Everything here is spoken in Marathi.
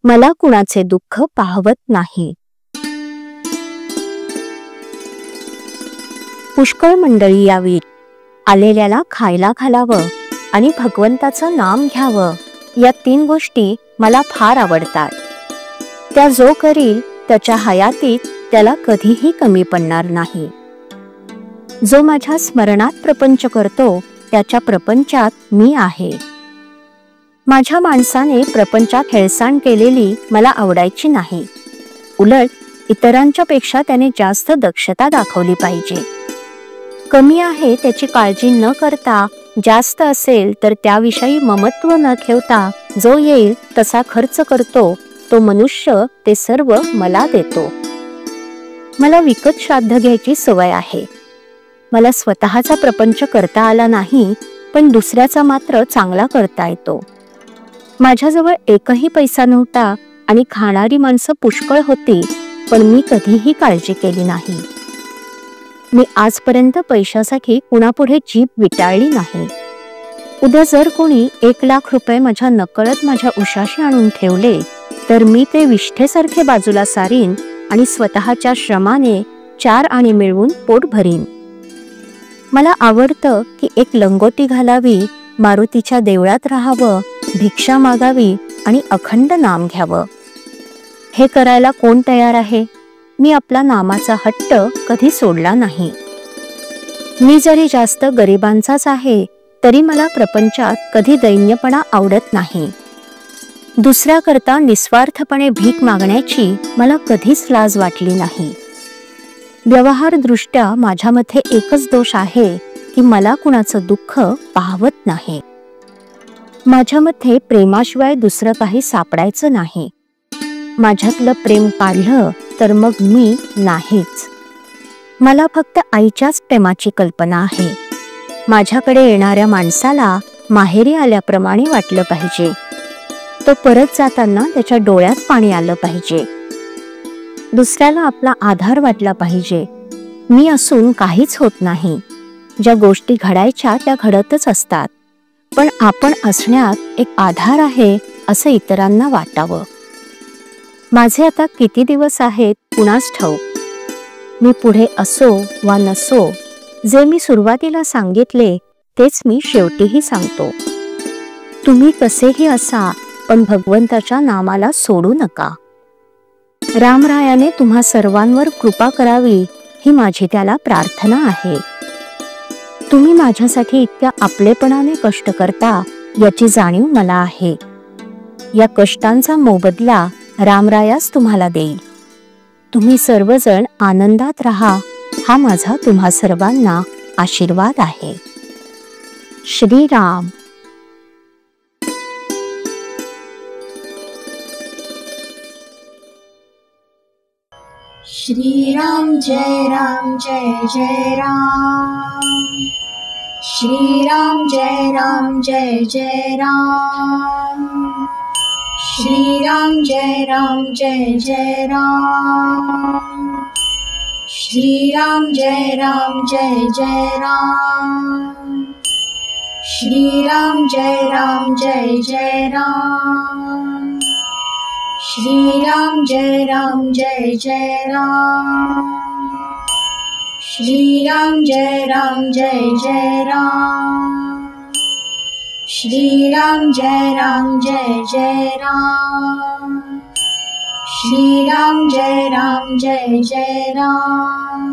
मला कुणाचे दुःख पाहवत नाही. पुष्कळ मंडळी यावी, आलेल्याला खायला घालावं आणि भगवंताचं नाम घ्यावं, या 3 गोष्टी मला फार आवडतात. त्या जो करील त्याच्या हयातीत त्याला कधीही कमी पडणार नाही. जो माझ्या स्मरणात प्रपंच करतो त्याच्या प्रपंचात मी आहे. माझ्या माणसाने प्रपंचात हेळसांड केलेली मला आवडायची नाही. उलट इतरांच्या पेक्षा त्याने जास्त दक्षता दाखवली पाहिजे. कमी आहे त्याची काळजी न करता, जास्त असेल तर त्याविषयी ममत्व न ठेवता जो येईल तसा खर्च करतो तो मनुष्य ते सर्व मला देतो. मला विकत श्राद्ध घ्यायची सवय आहे. मला स्वतःचा प्रपंच करता आला नाही, पण दुसऱ्याचा मात्र चांगला करता येतो. माझ्याजवळ एकही पैसा नव्हता आणि खाणारी माणसं पुष्कळ होती, पण मी कधीही काळजी केली नाही. मी आजपर्यंत पैशासाठी कुणापुढे जीभ विटाळली नाही. उद्या जर कोणी 1,00,000 रुपये माझ्या नकळत माझ्या उशाशी आणून ठेवले तर मी ते विष्ठेसारखे बाजूला सारीन आणि स्वतःच्या श्रमाने 4 आणे मिळवून पोट भरीन. मला आवडतं की एक लंगोटी घालावी, मारुतीच्या देवळात राहावं, भिक्षा मागावी आणि अखंड नाम घ्यावं. हे करायला कोण तयार आहे? मी आपला नामाचा हट्ट कधी सोडला नाही. मी जरी जास्त गरिबांचाच आहे तरी मला प्रपंचात कधी दैन्यपणा आवडत नाही. दुसऱ्याकरता निस्वार्थपणे भीक मागण्याची मला कधीच लाज वाटली नाही. व्यवहारदृष्ट्या माझ्यामध्ये एकच दोष आहे की मला कुणाचं दुःख पाहवत नाही. माझ्यामध्ये प्रेमाशिवाय दुसरं काही सापडायचं नाही. माझ्यातलं प्रेम काढलं तर मग मी नाहीच. मला फक्त आईच्याच प्रेमाची कल्पना आहे. माझ्याकडे येणाऱ्या माणसाला माहेरी आल्याप्रमाणे वाटलं पाहिजे. तो परत जाताना त्याच्या डोळ्यात पाणी आलं पाहिजे. दुसऱ्याला आपला आधार वाटला पाहिजे. मी असून काहीच होत नाही. ज्या गोष्टी घडायच्या त्या घडतच असतात, पण आपण असण्यात एक आधार आहे असं इतरांना वाटावं. माझे आता किती दिवस आहेत कुणास ठाऊक. मी पुढे असो वा नसो, जे मी सुरुवातीला सांगितले तेच मी शेवटीही सांगतो. तुम्ही कसेही असा, पण भगवंताच्या नामाला सोडू नका. रामरायाने तुम्हा सर्वांवर कृपा करावी ही माझी त्याला प्रार्थना आहे. तुम्ही माझ्यासाठी इतक्या आपलेपणाने कष्ट करता याची जाणीव मला आहे. या कष्टांचा मोबदला रामरायास तुम्हाला देईल. तुम्ही सर्वजण आनंदात राहा हा माझा तुम्हा सर्वांना आशीर्वाद आहे. श्रीराम. श्रीराम जय राम जय जय राम. श्रीराम जय राम जय जय राम. श्रीराम जय राम जय जय राम. श्रीराम जय राम जय जय राम. श्रीराम जय राम जय जय राम. श्रीराम जय राम जय जय राम. श्रीराम जय राम जय जय राम. श्रीराम जय राम जय जय राम. श्रीराम जय राम जय जय राम.